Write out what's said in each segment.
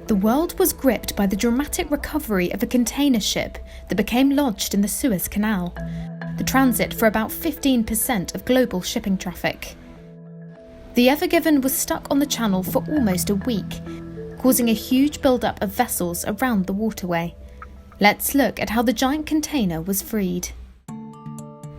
The world was gripped by the dramatic recovery of a container ship that became lodged in the Suez Canal, the transit for about 15% of global shipping traffic. The Ever Given was stuck on the channel for almost a week, causing a huge build-up of vessels around the waterway. Let's look at how the giant container was freed.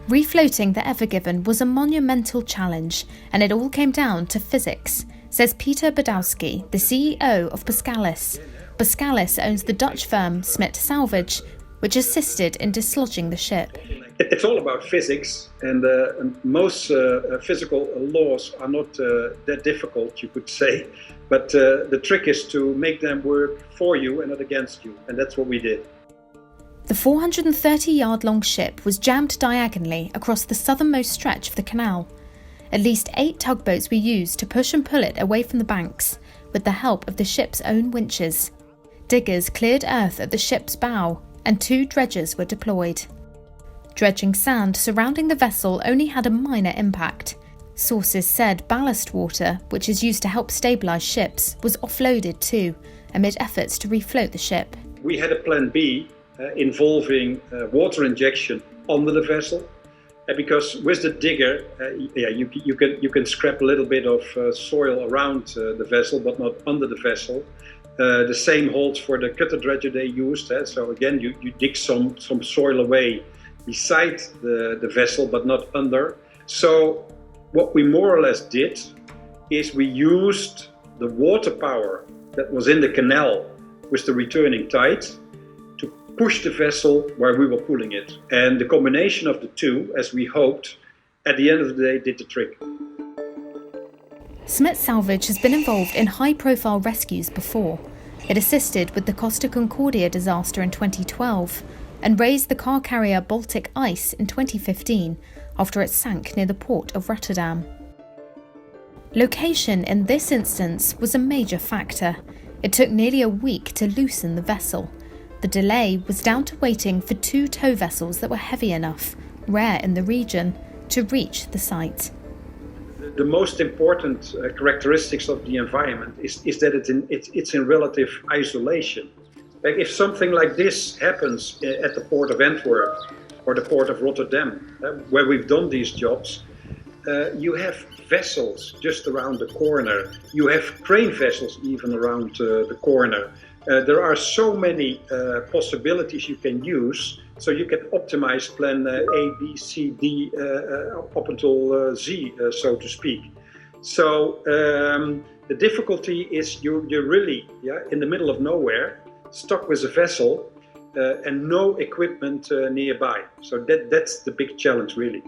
Refloating the Ever Given was a monumental challenge, and it all came down to physics, says Peter Badowski, the CEO of Boskalis. Boskalis owns the Dutch firm Smit Salvage, which assisted in dislodging the ship. It's all about physics, and most physical laws are not that difficult, you could say. But the trick is to make them work for you and not against you, and that's what we did. The 430-yard-long ship was jammed diagonally across the southernmost stretch of the canal. At least 8 tugboats were used to push and pull it away from the banks, with the help of the ship's own winches. Diggers cleared earth at the ship's bow, and 2 dredgers were deployed. Dredging sand surrounding the vessel only had a minor impact. Sources said ballast water, which is used to help stabilise ships, was offloaded too, amid efforts to refloat the ship. We had a plan B involving water injection under the vessel, because with the digger, you can scrap a little bit of soil around the vessel, but not under the vessel. The same holds for the cutter dredger they used. So again, you dig some soil away beside the vessel, but not under. So what we more or less did is we used the water power that was in the canal with the returning tide to push the vessel where we were pulling it. And the combination of the two, as we hoped, at the end of the day did the trick. Smit Salvage has been involved in high-profile rescues before. It assisted with the Costa Concordia disaster in 2012 and raised the car carrier Baltic Ice in 2015 after it sank near the port of Rotterdam. Location in this instance was a major factor. It took nearly a week to loosen the vessel. The delay was down to waiting for 2 tow vessels that were heavy enough, rare in the region, to reach the site. The most important characteristics of the environment is that it's in relative isolation. Like if something like this happens at the port of Antwerp or the port of Rotterdam, where we've done these jobs, you have vessels just around the corner. You have crane vessels even around the corner. There are so many possibilities you can use, so you can optimize plan A, B, C, D up until Z, so to speak. So the difficulty is you're really in the middle of nowhere, stuck with a vessel and no equipment nearby. So that's the big challenge, really.